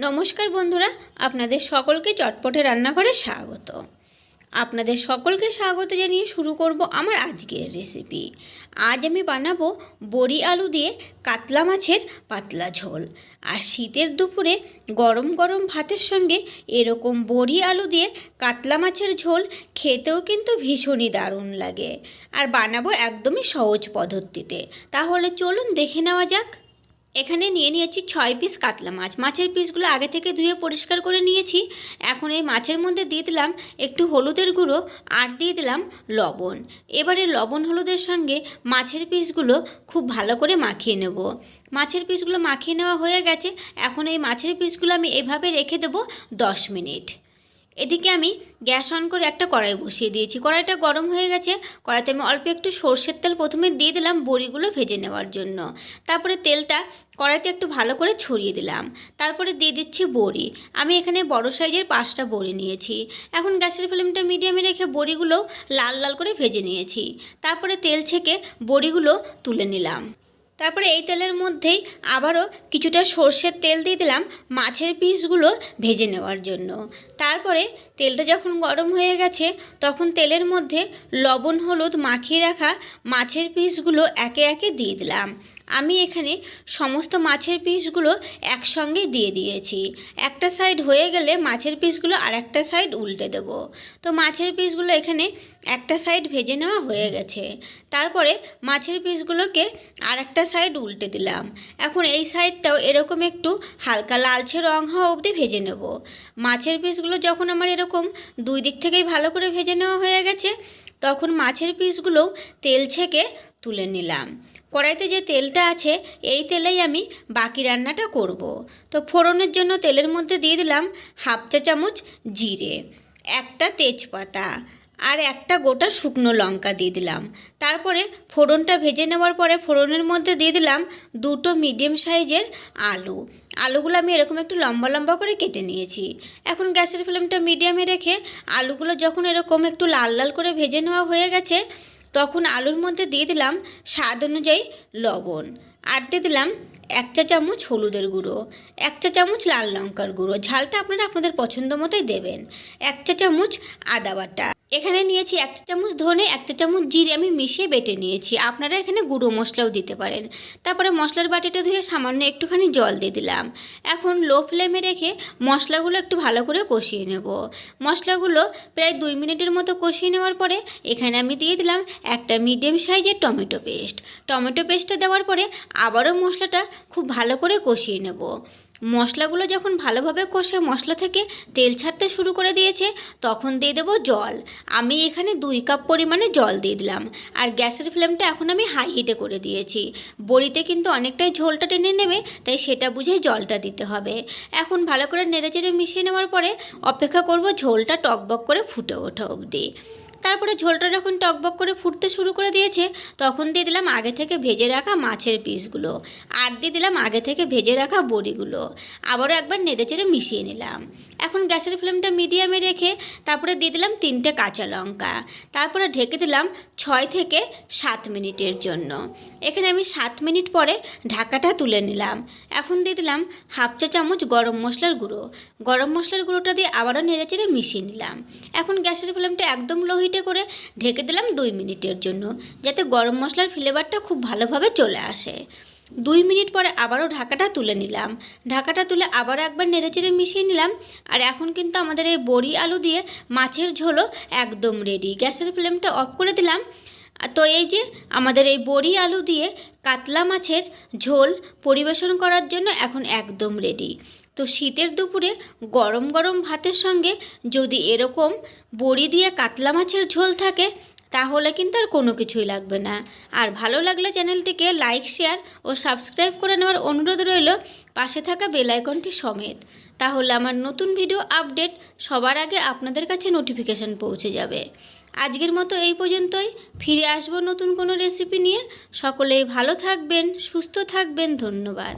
নমস্কার বন্ধুরা, আপনাদের সকলকে চটপটে রান্নাঘরে স্বাগত। আপনাদের সকলকে স্বাগত জানিয়ে শুরু করব আমার আজকের রেসিপি। আজ আমি বানাবো বড়ি আলু দিয়ে কাতলা মাছের পাতলা ঝোল। আর শীতের দুপুরে গরম গরম ভাতের সঙ্গে এরকম বড়ি আলু দিয়ে কাতলা মাছের ঝোল খেতেও কিন্তু ভীষণই দারুণ লাগে। আর বানাবো একদমই সহজ পদ্ধতিতে। তাহলে চলুন দেখে নেওয়া যাক। এখানে নিয়ে নিয়েছি 6 পিস কাতলা মাছ। মাছের পিসগুলো আগে থেকে ধুয়ে পরিষ্কার করে নিয়েছি। এখন এই মাছের মধ্যে দিয়ে দিলাম একটু হলুদের গুঁড়ো আর দিয়ে দিলাম লবণ। এবারে লবণ হলুদের সঙ্গে মাছের পিসগুলো খুব ভালো করে মাখিয়ে নেব। মাছের পিসগুলো মাখিয়ে নেওয়া হয়ে গেছে। এখন এই মাছের পিসগুলো আমি এভাবে রেখে দেবো 10 মিনিট। এদিকে আমি গ্যাস অন করে একটা কড়াই বসিয়ে দিয়েছি। কড়াইটা গরম হয়ে গেছে। কড়াইতে আমি অল্প একটু সর্ষের তেল প্রথমে দিয়ে দিলাম বড়িগুলো ভেজে নেওয়ার জন্য। তারপরে তেলটা কড়াইতে একটু ভালো করে ছড়িয়ে দিলাম। তারপরে দিয়ে দিচ্ছি বড়ি। আমি এখানে বড় সাইজের 5টা বড়ি নিয়েছি। এখন গ্যাসের ফ্লেমটা মিডিয়ামে রেখে বড়িগুলো লাল লাল করে ভেজে নিয়েছি। তারপরে তেল ছেঁকে বড়িগুলো তুলে নিলাম। তারপরে এই তেলের মধ্যেই আবারও কিছুটা সর্ষের তেল দিয়ে দিলাম মাছের পিসগুলো ভেজে নেওয়ার জন্য। তারপরে তেলটা যখন গরম হয়ে গেছে তখন তেলের মধ্যে লবণ হলুদ মাখিয়ে রাখা মাছের পিসগুলো একে একে দিয়ে দিলাম। আমি এখানে সমস্ত মাছের পিসগুলো একসঙ্গে দিয়ে দিয়েছি। একটা সাইড হয়ে গেলে মাছের পিসগুলো আর একটা সাইড উল্টে দেব। তো মাছের পিসগুলো এখানে একটা সাইড ভেজে নেওয়া হয়ে গেছে। তারপরে মাছের পিসগুলোকে আর একটা সাইড উল্টে দিলাম। এখন এই সাইডটাও এরকম একটু হালকা লালচে রং হওয়া অবধি ভেজে নেব। মাছের পিসগুলো যখন আমার এরকম দুই দিক থেকেই ভালো করে ভেজে নেওয়া হয়ে গেছে তখন মাছের পিসগুলোও তেল ছেঁকে তুলে নিলাম। কড়াইতে যে তেলটা আছে এই তেলেই আমি বাকি রান্নাটা করব। তো ফোড়নের জন্য তেলের মধ্যে দিয়ে দিলাম 1/2 চা চামচ জিরে, একটা তেজপাতা আর একটা গোটা শুকনো লঙ্কা দিয়ে দিলাম। তারপরে ফোড়নটা ভেজে নেওয়ার পরে ফোড়নের মধ্যে দিয়ে দিলাম 2টো মিডিয়াম সাইজের আলু। আলুগুলো আমি এরকম একটু লম্বা লম্বা করে কেটে নিয়েছি। এখন গ্যাসের ফ্লেমটা মিডিয়ামে রেখে আলুগুলো যখন এরকম একটু লাল লাল করে ভেজে নেওয়া হয়ে গেছে তখন আলুর মধ্যে দিয়ে দিলাম স্বাদ অনুযায়ী লবণ আর দিয়ে দিলাম 1 চা চামচ হলুদের গুঁড়ো, 1 চা চামচ লাল লঙ্কার গুঁড়ো। ঝালটা আপনারা আপনাদের পছন্দ মতোই দেবেন। 1 চা চামচ আদা বাটা। এখানে নিয়েছি 1 চা চামচ ধনে, 1 চা চামচ জিরে আমি মিশিয়ে বেটে নিয়েছি। আপনারা এখানে গুঁড়ো মশলাও দিতে পারেন। তারপরে মশলার বাটিটা ধুয়ে সামান্য একটুখানি জল দিয়ে দিলাম। এখন লো ফ্লেমে রেখে মশলাগুলো একটু ভালো করে কষিয়ে নেব। মশলাগুলো প্রায় 2 মিনিটের মতো কষিয়ে নেওয়ার পরে এখানে আমি দিয়ে দিলাম একটা মিডিয়াম সাইজের টমেটো পেস্ট। টমেটো পেস্টটা দেওয়ার পরে আবারও মশলাটা খুব ভালো করে কষিয়ে নেব। মশলাগুলো যখন ভালোভাবে কষে মশলা থেকে তেল ছাড়তে শুরু করে দিয়েছে তখন দিয়ে দেবো জল। আমি এখানে 2 কাপ পরিমাণে জল দিয়ে দিলাম। আর গ্যাসের ফ্লেমটা এখন আমি হাই হিটে করে দিয়েছি। বড়িতে কিন্তু অনেকটাই ঝোলটা টেনে নেবে, তাই সেটা বুঝে জলটা দিতে হবে। এখন ভালো করে নেড়েচেড়ে মিশিয়ে নেওয়ার পরে অপেক্ষা করব ঝোলটা টকবক করে ফুটে ওঠা অবধি। তারপরে ঝোলটা যখন টকবক করে ফুটতে শুরু করে দিয়েছে তখন দিয়ে দিলাম আগে থেকে ভেজে রাখা মাছের পিসগুলো আর দিয়ে দিলাম আগে থেকে ভেজে রাখা বড়িগুলো। আবারও একবার নেড়েচেড়ে মিশিয়ে নিলাম। এখন গ্যাসের ফ্লেমটা মিডিয়ামে রেখে তারপরে দিয়ে দিলাম 3টে কাঁচা লঙ্কা। তারপরে ঢেকে দিলাম 6 থেকে 7 মিনিটের জন্য। এখানে আমি 7 মিনিট পরে ঢাকাটা তুলে নিলাম। এখন দিয়ে দিলাম 1/2 চা চামচ গরম মশলার গুঁড়ো। গরম মশলার গুঁড়োটা দিয়ে আবারও নেড়েচেড়ে মিশিয়ে নিলাম। এখন গ্যাসের ফ্লেমটা একদম লো হিটে করে ঢেকে দিলাম 2 মিনিটের জন্য, যাতে গরম মশলার ফ্লেভারটা খুব ভালোভাবে চলে আসে। 2 মিনিট পরে আবারও ঢাকাটা তুলে নিলাম। ঢাকাটা তুলে আবারও একবার নেড়েচেড়ে মিশিয়ে নিলাম। আর এখন কিন্তু আমাদের এই বড়ি আলু দিয়ে মাছের ঝোলও একদম রেডি। গ্যাসের ফ্লেমটা অফ করে দিলাম। তো এই যে আমাদের এই বড়ি আলু দিয়ে কাতলা মাছের ঝোল পরিবেশন করার জন্য এখন একদম রেডি। তো শীতের দুপুরে গরম গরম ভাতের সঙ্গে যদি এরকম বড়ি দিয়ে কাতলা মাছের ঝোল থাকে তাহলে কিন্তু আর কোনো কিছুই লাগবে না। আর ভালো লাগলে চ্যানেলটিকে লাইক শেয়ার ও সাবস্ক্রাইব করে নেওয়ার অনুরোধ রইল পাশে থাকা বেল আইকনটি সমেত। তাহলে আমার নতুন ভিডিও আপডেট সবার আগে আপনাদের কাছে নোটিফিকেশান পৌঁছে যাবে। আজকের মতো এই পর্যন্তই। ফিরে আসবো নতুন কোনো রেসিপি নিয়ে। সকলেই ভালো থাকবেন, সুস্থ থাকবেন। ধন্যবাদ।